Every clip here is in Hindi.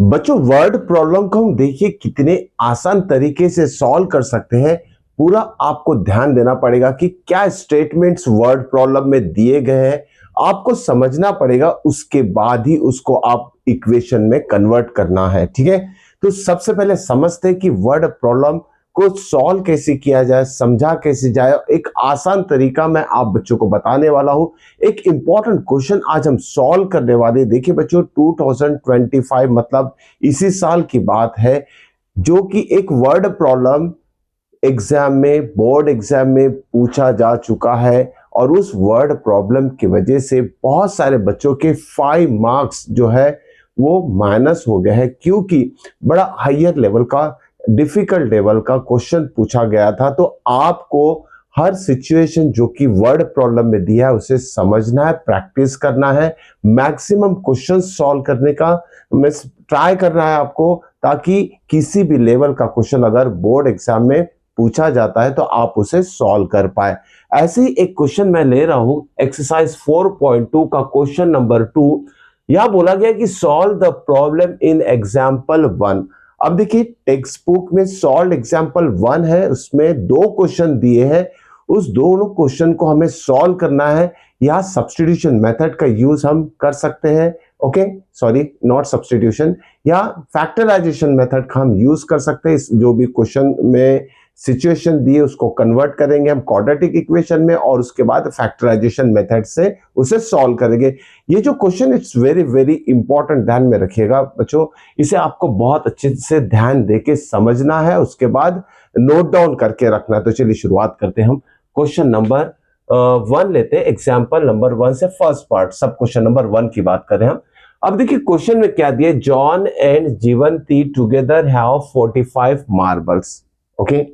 बच्चों, वर्ड प्रॉब्लम को हम देखिए कितने आसान तरीके से सॉल्व कर सकते हैं। पूरा आपको ध्यान देना पड़ेगा कि क्या स्टेटमेंट्स वर्ड प्रॉब्लम में दिए गए हैं, आपको समझना पड़ेगा, उसके बाद ही उसको आप इक्वेशन में कन्वर्ट करना है। ठीक है, तो सबसे पहले समझते हैं कि वर्ड प्रॉब्लम को सॉल्व कैसे किया जाए, समझा कैसे जाए। एक आसान तरीका मैं आप बच्चों को बताने वाला हूं। एक इंपॉर्टेंट क्वेश्चन आज हम सॉल्व करने वाले। देखिए बच्चों, 2025 मतलब इसी साल की बात है, जो कि एक वर्ड प्रॉब्लम एग्जाम में, बोर्ड एग्जाम में पूछा जा चुका है। और उस वर्ड प्रॉब्लम की वजह से बहुत सारे बच्चों के 5 मार्क्स जो है वो माइनस हो गए हैं, क्योंकि बड़ा हायर लेवल का, डिफिकल्ट लेवल का क्वेश्चन पूछा गया था। तो आपको हर सिचुएशन जो कि वर्ड प्रॉब्लम में दिया है उसे समझना है, प्रैक्टिस करना है, मैक्सिमम क्वेश्चन सॉल्व करने का ट्राई करना है आपको, ताकि किसी भी लेवल का क्वेश्चन अगर बोर्ड एग्जाम में पूछा जाता है तो आप उसे सॉल्व कर पाए। ऐसे ही एक क्वेश्चन मैं ले रहा हूं, एक्सरसाइज 4.2 का क्वेश्चन नंबर 2। यहां बोला गया कि solve the problem in example 1। अब देखिए, टेक्स्ट बुक में सॉल्व एग्जाम्पल 1 है, उसमें 2 क्वेश्चन दिए हैं। उस दोनों क्वेश्चन को हमें सॉल्व करना है। यहां सब्स्टिट्यूशन मेथड का यूज हम कर सकते हैं। ओके, सॉरी, नॉट सब्स्टिट्यूशन, या फैक्टराइजेशन मेथड का हम यूज कर सकते हैं। इस जो भी क्वेश्चन में सिचुएशन दिए उसको कन्वर्ट करेंगे हम क्वाड्रेटिक इक्वेशन में, और उसके बाद फैक्टराइजेशन मेथड से उसे सॉल्व करेंगे। ये जो question it's very very important, ध्यान में रखिएगा बच्चों। इसे आपको बहुत अच्छे से ध्यान देके समझना है, उसके बाद नोट डाउन करके रखना है। तो चलिए शुरुआत करते हैं। हम क्वेश्चन नंबर 1 लेते हैं, एग्जाम्पल नंबर 1 से फर्स्ट पार्ट, सब क्वेश्चन नंबर 1 की बात करें हम। अब देखिए क्वेश्चन में क्या दिया, John and Jeevanti together have 45 marbles. Okay,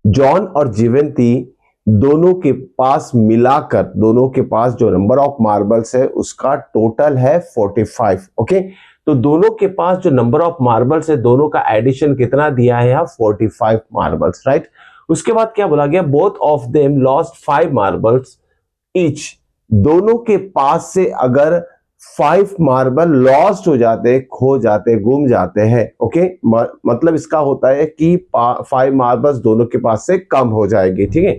John और जीवंती दोनों के पास मिलाकर, दोनों के पास जो नंबर ऑफ मार्बल्स है उसका टोटल है 45। ओके, तो दोनों के पास जो नंबर ऑफ मार्बल्स है, दोनों का एडिशन कितना दिया है यहाँ, 45 मार्बल्स, राइट। उसके बाद क्या बोला गया, both of them lost 5 marbles each. दोनों के पास से अगर 5 मार्बल लॉस्ट हो जाते, खो जाते, गुम जाते हैं, ओके, मतलब इसका होता है कि 5 मार्बल्स दोनों के पास से कम हो जाएगी। ठीक है,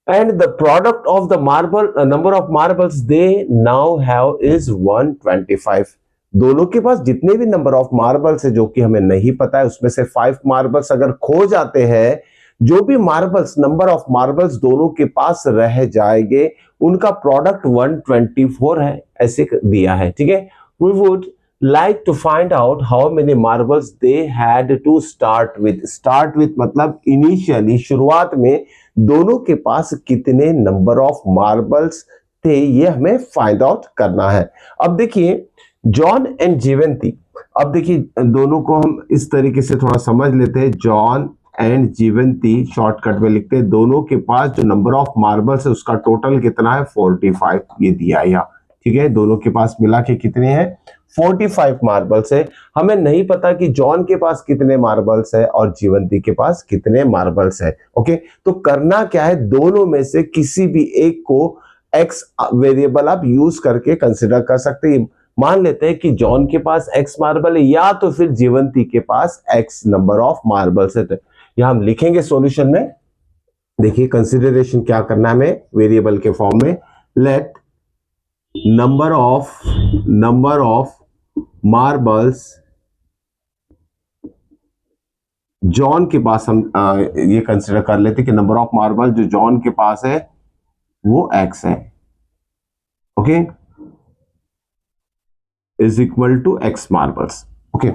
and the product of the marble, number of marbles they now have is 125। दोनों के पास जितने भी नंबर ऑफ मार्बल्स है जो कि हमें नहीं पता है, उसमें से 5 मार्बल्स अगर खो जाते हैं, जो भी मार्बल्स, नंबर ऑफ मार्बल्स दोनों के पास रह जाएंगे, उनका प्रोडक्ट 124 है, ऐसे दिया है। ठीक है, we would like to find out how many marbles they had to start with. Start with मतलब इनिशियली, शुरुआत में दोनों के पास कितने नंबर ऑफ मार्बल्स थे, ये हमें फाइंड आउट करना है। अब देखिए, जॉन एंड जीवंती, अब देखिए दोनों को हम इस तरीके से थोड़ा समझ लेते हैं। जॉन एंड जीवंती, शॉर्टकट में लिखते हैं, दोनों के पास जो नंबर ऑफ मार्बल्स है उसका टोटल कितना है, 45, ये दिया है यहाँ। ठीक है, दोनों के पास मिला के कितने हैं, 45 मार्बल्स है। हमें नहीं पता कि जॉन के पास कितने मार्बल्स है और जीवंती के पास कितने मार्बल्स है। ओके, तो करना क्या है, दोनों में से किसी भी एक को एक्स वेरिएबल आप यूज करके कंसिडर कर सकते हैं। मान लेते हैं कि जॉन के पास एक्स मार्बल है, या तो फिर जीवंती के पास एक्स नंबर ऑफ मार्बल्स है। तो यहां हम लिखेंगे सॉल्यूशन में, देखिए कंसिडरेशन क्या करना है हमें, वेरिएबल के फॉर्म में, let number of marbles John के पास, हम ये कंसिडर कर लेते कि नंबर ऑफ मार्बल जो जॉन के पास है वो एक्स है। Okay, is equal to x marbles. Okay,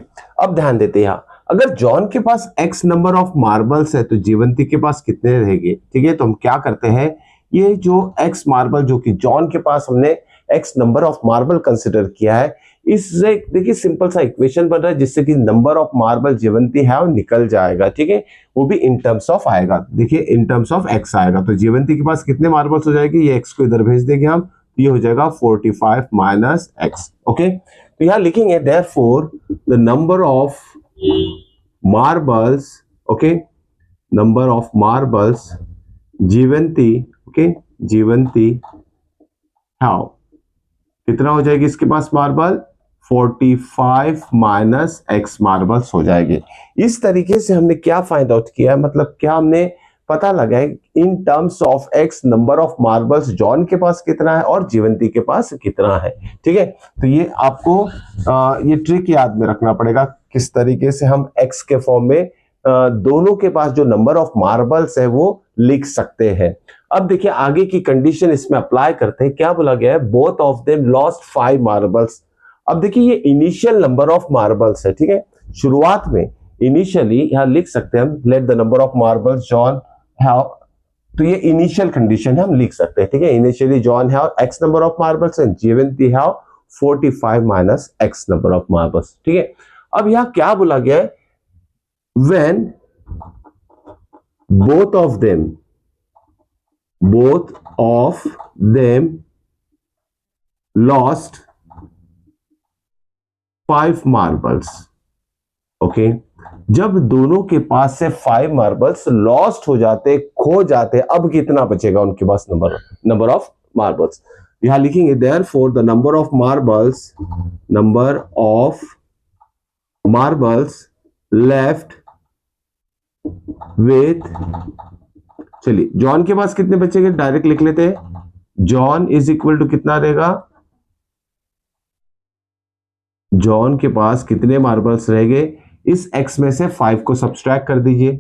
अब ध्यान देते हैं यहां, अगर जॉन के पास एक्स नंबर ऑफ मार्बल्स है तो जीवंती के पास कितने रहेंगे। ठीक है, तो हम क्या करते हैं, ये जो एक्स मार्बल जो कि जॉन के पास हमने x number of marble consider किया है, इससे देखिए सिंपल सा इक्वेशन बन रहा है जिससे कि नंबर ऑफ मार्बल जीवंती है वो निकल जाएगा। ठीक है, वो भी इन टर्म्स ऑफ आएगा, देखिए इन टर्म्स ऑफ एक्स आएगा। तो जीवंती के पास कितने मार्बल्स हो जाएगी, ये एक्स को इधर भेज देंगे हम, ये हो जाएगा 45 माइनस एक्स। ओके, तो यहां लिखेंगे therefore the number of marbles, okay, number of marbles Jeevanti, okay, Jeevanti how, कितना हो जाएगी इसके पास मार्बल, 45 माइनस एक्स मार्बल्स हो जाएंगे। इस तरीके से हमने क्या फाइंड आउट किया, मतलब क्या हमने पता लगा है in terms of x number of marbles John के पास कितना है और जीवंती के पास कितना है। ठीक है, तो ये आपको ये ट्रिक याद में रखना पड़ेगा किस तरीके से हम एक्स के फॉर्म में दोनों के पास जो नंबर ऑफ मार्बल्स है वो लिख सकते हैं। अब देखिए आगे की कंडीशन इसमें अप्लाई करते हैं। क्या बोला गया है, both of them lost 5 marbles. अब देखिए ये इनिशियल नंबर ऑफ मार्बल्स है, ठीक है, शुरुआत में इनिशियली यहां लिख सकते हैं हम let the number of marbles John have, तो ये इनिशियल कंडीशन है, हम लिख सकते हैं। ठीक है, initially John have x number of marbles and Jeevanti have 45 minus x number of marbles. ठीक है, अब यहां क्या बोला गया है, when both of them lost 5 marbles। Okay, जब दोनों के पास से 5 मार्बल्स लॉस्ट हो जाते, खो जाते, अब कितना बचेगा उनके पास नंबर ऑफ मार्बल्स। यहां लिखेंगे therefore the number of marbles left with, चलिए जॉन के पास कितने बचेंगे डायरेक्ट लिख लेते हैं। जॉन इज इक्वल टू कितना रहेगा, जॉन के पास कितने मार्बल्स रहेंगे, इस x में से 5 को सब्सट्रैक्ट कर दीजिए।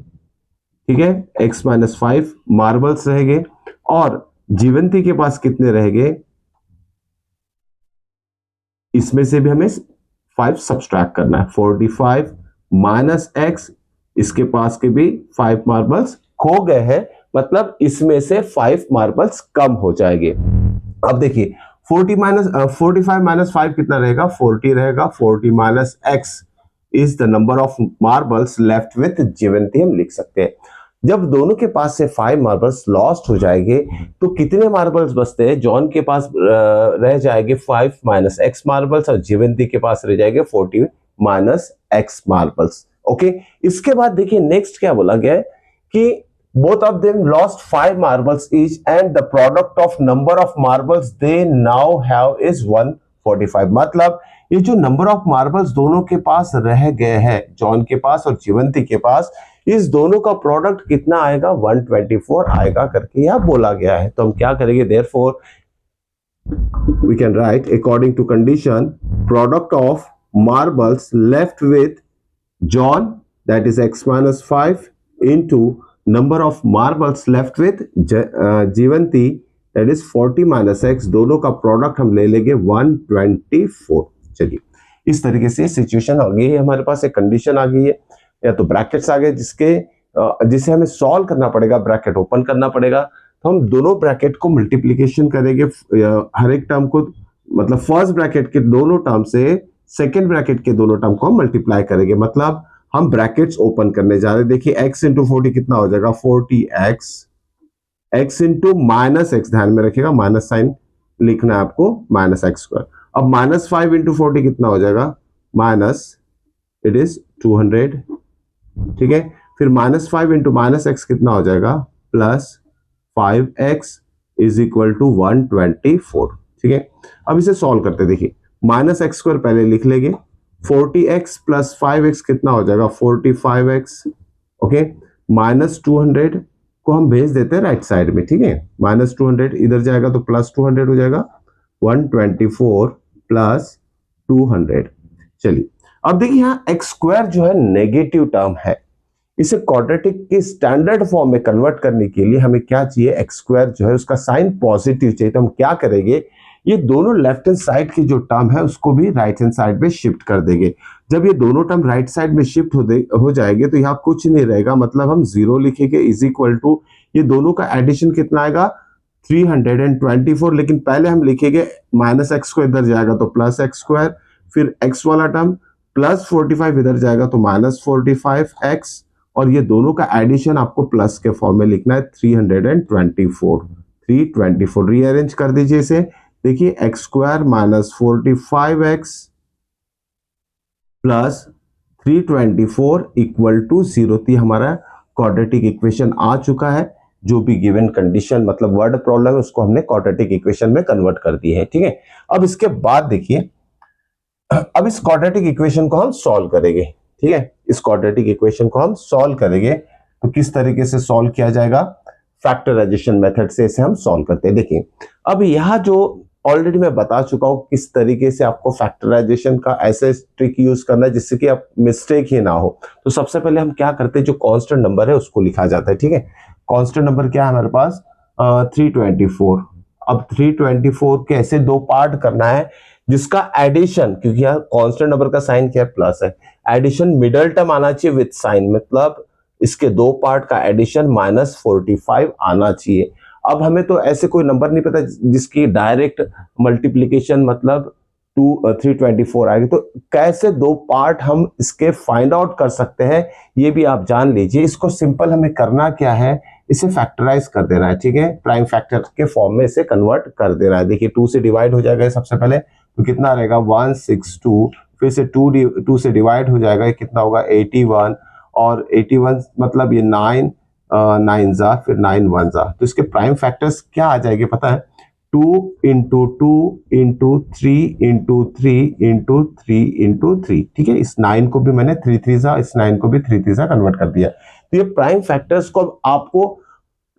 ठीक है, x माइनस 5 मार्बल्स रहेंगे, और जीवंती के पास कितने रहेंगे, इसमें से भी हमें 5 सब्सट्रैक्ट करना है। 45 माइनस x, इसके पास के भी 5 मार्बल्स खो गए हैं, मतलब इसमें से 5 मार्बल्स कम हो जाएंगे। अब देखिए 45 माइनस 5 कितना रहेगा, 40 रहेगा। 40 minus x is the number of marbles left with Jeevanti, हम लिख सकते हैं। जब दोनों के पास से 5 मार्बल्स लॉस्ट हो जाएंगे तो कितने मार्बल्स बचते हैं, जॉन के पास रह जाएंगे 5 माइनस एक्स मार्बल्स और जीवंती के पास रह जाएंगे 40 माइनस एक्स मार्बल्स। ओके, इसके बाद देखिए नेक्स्ट क्या बोला गया है कि both of them lost 5 marbles each and the product of number of marbles they now have is 145। मतलब ये जो नंबर ऑफ मार्बल्स दोनों के पास रह गए हैं, जॉन के पास और जीवंती के पास, इस दोनों का प्रोडक्ट कितना आएगा, 124 आएगा करके यह बोला गया है। तो हम क्या करेंगे, therefore we can write according to condition product of marbles left with John that is x minus 5 into number of marbles left with Jivanti that is 40 minus x, दोनों का प्रोडक्ट हम ले लेंगे 124। चलिए इस तरीके से सिचुएशन आ गई है, हमारे पास एक कंडीशन आ गई है, या तो ब्रैकेट्स आ गए जिसे हमें सॉल्व करना पड़ेगा, ब्रैकेट ओपन करना पड़ेगा। तो हम दोनों ब्रैकेट को मल्टीप्लीकेशन करेंगे, हर एक टर्म को, मतलब फर्स्ट ब्रैकेट के दोनों टर्म से सेकेंड ब्रैकेट के दोनों टर्म को हम मल्टीप्लाई करेंगे, मतलब हम ब्रैकेट्स ओपन करने जा रहे हैं। देखिए x इंटू 40 कितना हो जाएगा, 40x, x into minus x, ध्यान में रखिएगा माइनस साइन लिखना है आपको, माइनस एक्स स्क्वायर। अब माइनस 5 इंटू 40 कितना हो जाएगा, माइनस, इट इज 200। ठीक है, फिर माइनस 5 इंटू माइनस एक्स कितना हो जाएगा, plus 5x is equal to 124। ठीक है, अब इसे सॉल्व करते, देखिए माइनस एक्स स्क्वायर पहले लिख लेंगे, 40x प्लस 5x कितना हो जाएगा, 45x। ओके, माइनस 200 को हम भेज देते हैं राइट साइड में। ठीक है, माइनस 200 इधर जाएगा तो प्लस 200 हो जाएगा, 124 प्लस 200। चलिए अब देखिए यहाँ एक्स स्क्वायर जो है नेगेटिव टर्म है, इसे क्वाड्रेटिक के स्टैंडर्ड फॉर्म में कन्वर्ट करने के लिए हमें क्या चाहिए, एक्स स्क्वायर जो है उसका साइन पॉजिटिव चाहिए। तो हम क्या करेंगे, ये दोनों लेफ्ट हैंड साइड की जो टर्म है उसको भी राइट हैंड साइड में शिफ्ट कर देंगे। जब ये दोनों टर्म राइट साइड में शिफ्ट हो जाएंगे तो यहाँ कुछ नहीं रहेगा, मतलब हम 0 लिखेंगे इज इक्वल टू, ये दोनों का एडिशन कितना आएगा, 324। लेकिन पहले हम लिखेंगे माइनस एक्स स्क्वायर इधर जाएगा तो प्लस एक्स स्क्वायर, फिर एक्स वाला टर्म प्लस 45 इधर जाएगा तो माइनस 45x, और ये दोनों का एडिशन आपको प्लस के फॉर्म में लिखना है, 324 रीअरेंज कर दीजिए इसे। देखिए x square minus 45x plus 324 equal to 0। थी हमारा क्वाड्रेटिक इक्वेशन आ चुका है। जो भी गिवन कंडीशन मतलब वर्ड प्रॉब्लम है उसको हमने क्वाड्रेटिक इक्वेशन में कन्वर्ट कर दी है। ठीक है, अब इसके बाद देखिए अब इस क्वाड्रेटिक इक्वेशन को हम सॉल्व करेंगे, ठीक है। इस क्वाड्रेटिक इक्वेशन को हम सॉल्व करेंगे, तो किस तरीके से सॉल्व किया जाएगा, फैक्टराइजेशन मेथड से इसे हम सॉल्व करते हैं। देखिए अब यह जो ऑलरेडी मैं बता चुका हूं किस तरीके से आपको फैक्टराइजेशन का ऐसे ट्रिक यूज करना है जिससे कि आप मिस्टेक ही ना हो। तो सबसे पहले हम क्या करते हैं, जो कांस्टेंट नंबर है उसको लिखा जाता है, ठीक है। कांस्टेंट नंबर क्या है हमारे पास, 324। अब 324 के ऐसे दो पार्ट करना है जिसका एडिशन, क्योंकि यहाँ कांस्टेंट नंबर का साइन क्या है, प्लस है, एडिशन मिडल टर्म आना चाहिए विद साइन, मतलब इसके दो पार्ट का एडिशन -45 आना चाहिए। अब हमें तो ऐसे कोई नंबर नहीं पता जिसकी डायरेक्ट मल्टीप्लीकेशन मतलब 324 आएगी, तो कैसे दो पार्ट हम इसके फाइंड आउट कर सकते हैं ये भी आप जान लीजिए। इसको सिंपल हमें करना क्या है, इसे फैक्टराइज कर देना है, ठीक है, प्राइम फैक्टर के फॉर्म में इसे कन्वर्ट कर देना है। देखिए 2 से डिवाइड हो जाएगा सबसे पहले, तो कितना रहेगा 162, फिर से 2 से डिवाइड हो जाएगा, कितना होगा 81, और 81 मतलब ये 9 9 जा, फिर 9 1 जा, तो इसके प्राइम फैक्टर्स क्या आ जाएंगे पता है, 2 into 2 into 3 into 3 into 3 into 3, ठीक है। इस 9 को भी मैंने 3 3 जा, इस 9 को भी 3 3 जा कन्वर्ट कर दिया। तो ये प्राइम फैक्टर्स को आपको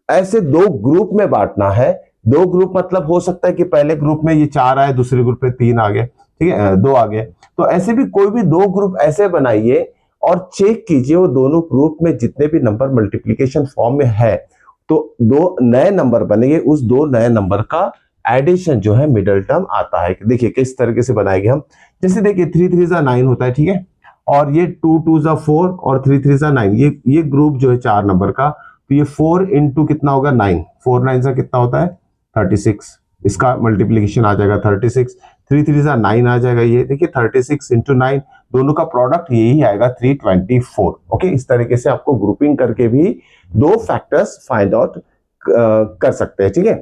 ऐसे दो ग्रुप में बांटना है। दो ग्रुप मतलब हो सकता है कि पहले ग्रुप में ये 4 आए, दूसरे ग्रुप में 3 आ गए, ठीक है, 2 आ गए, तो ऐसे भी कोई भी दो ग्रुप ऐसे बनाइए और चेक कीजिए वो दोनों ग्रुप में जितने भी नंबर मल्टीप्लिकेशन फॉर्म में है, तो दो नए नंबर बनेंगे, उस दो नए नंबर का एडिशन जो है मिडल टर्म आता है। देखिए किस तरीके से बनाएंगे हम, जैसे देखिए 3 3 जा 9 होता है, ठीक है, और ये 2 2 जा 4 और 3 3 जा 9, ये ग्रुप जो है 4 नंबर का, तो ये 4 इंटू कितना होगा 9, 4 9 से कितना होता है 36, इसका मल्टीप्लीकेशन आ जाएगा 36, 3 3 से 9 आ जाएगा, ये देखिए 36 इंटू 9, दोनों का प्रोडक्ट यही आएगा 324। ओके, इस तरीके से आपको ग्रुपिंग करके भी दो फैक्टर्स फाइंड आउट कर सकते हैं, ठीक है।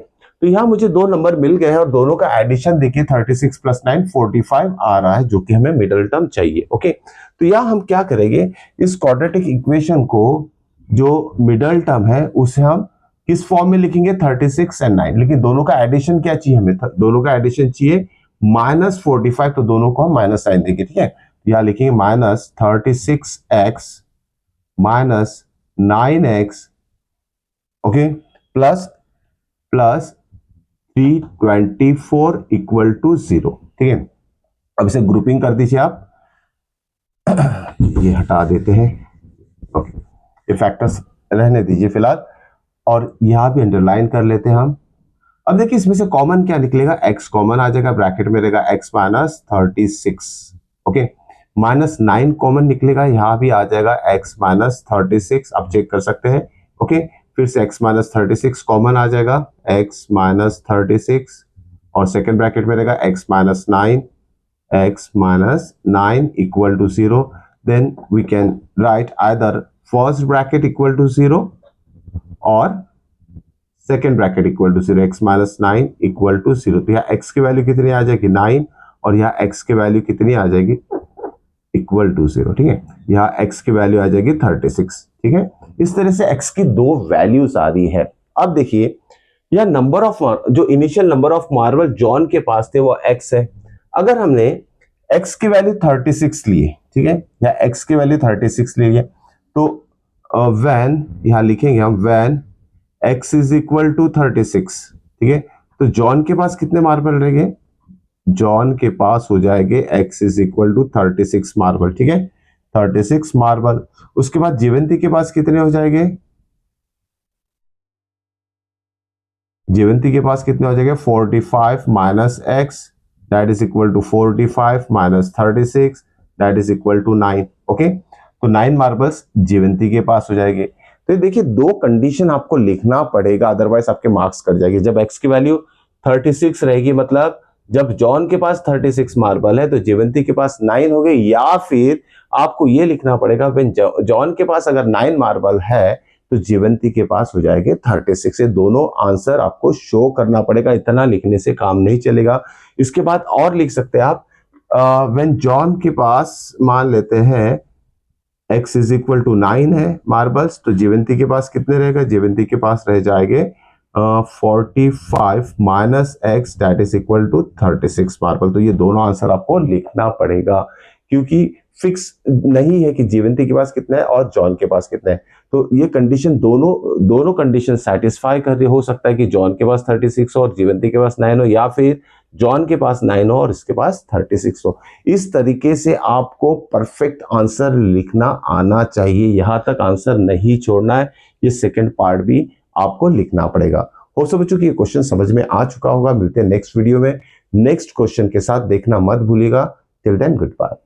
तो यहाँ मुझे दो नंबर मिल गए हैं और दोनों का एडिशन देखिए 36 प्लस 9 45 आ रहा है, जो कि हमें मिडल टर्म चाहिए। ओके, तो यहाँ हम क्या करेंगे, इस क्वाड्रेटिक इक्वेशन को जो मिडल टर्म है उसे हम किस फॉर्म में लिखेंगे, 36 एंड 9, लेकिन दोनों का एडिशन क्या चाहिए हमें, दोनों का एडिशन चाहिए -45, तो दोनों को हम माइनस साइन देंगे, ठीक है। यहां लिखेंगे -36x -9x, okay, plus plus 324 equal to 0, ठीक है। अब इसे ग्रुपिंग कर दीजिए आप, ये हटा देते हैं, ओके, ये फैक्टर्स रहने दीजिए फिलहाल, और यहां भी अंडरलाइन कर लेते हैं हम। अब देखिए इसमें से कॉमन क्या निकलेगा, x कॉमन आ जाएगा, ब्रैकेट में रहेगा x -36, ओके, -9 कॉमन निकलेगा, यहां भी आ जाएगा x -36, आप चेक कर सकते हैं, ओके, फिर से x -36 कॉमन आ जाएगा, x -36, और सेकेंड ब्रैकेट में रहेगा x -9 equal to 0, then we can write either first bracket equal to 0 और second bracket equal to 0, x -9 equal to 0, तो यहाँ x की वैल्यू कितनी आ जाएगी 9, और यहाँ x की वैल्यू कितनी आ जाएगी इक्वल टू 0, ठीक है, यहाँ x की वैल्यू आ जाएगी 36, ठीक है। इस तरह से x की दो वैल्यूज आ रही है। अब देखिए यह नंबर ऑफ, जो initial number of marble John के पास थे वो x है। अगर हमने x की वैल्यू 36 ली, ठीक है, या x की वैल्यू 36 ली है, तो व्हेन यहां लिखेंगे हम when x is equal to 36, ठीक है, तो जॉन के पास कितने मार्बल रहेंगे, जॉन के पास हो जाएंगे x is equal to 36 marble, ठीक है, 36 मार्बल। उसके बाद जीवंती के पास कितने हो जाएंगे, जीवंती के पास कितने हो जाएंगे 45 minus x, that is equal to 45 minus 36, that is equal to 9, okay, तो 9 मार्बल्स जीवंती के पास हो जाएंगे। तो देखिए दो कंडीशन आपको लिखना पड़ेगा, अदरवाइज आपके मार्क्स कट जाएगी। जब x की वैल्यू 36 रहेगी, मतलब जब जॉन के पास 36 मार्बल है तो जीवंती के पास 9 हो गए, या फिर आपको ये लिखना पड़ेगा व्हेन जॉन के पास अगर 9 मार्बल है तो जीवंती के पास हो जाएंगे 36। ये दोनों आंसर आपको शो करना पड़ेगा, इतना लिखने से काम नहीं चलेगा। इसके बाद और लिख सकते हैं आप, व्हेन जॉन के पास मान लेते हैं x इज इक्वल टू 9 है मार्बल्स, तो जीवंती के पास कितने रहेगा, जीवंती के पास रह जाएंगे 45 minus x that is equal to 36 marble. तो ये दोनों आंसर आपको लिखना पड़ेगा, क्योंकि फिक्स नहीं है कि जीवंती के पास कितना है और जॉन के पास कितना है। तो ये कंडीशन दोनों कंडीशन सेटिस्फाई कर रही हो सकता है कि जॉन के पास 36 हो और जीवंती के पास 9 हो, या फिर जॉन के पास 9 हो और इसके पास 36 हो। इस तरीके से आपको परफेक्ट आंसर लिखना आना चाहिए, यहां तक आंसर नहीं छोड़ना है। ये सेकंड पार्ट भी आपको लिखना पड़ेगा। हो सब बच्चों की ये क्वेश्चन समझ में आ चुका होगा। मिलते हैं नेक्स्ट वीडियो में नेक्स्ट क्वेश्चन के साथ। देखना मत भूलिएगा। Till then good bye.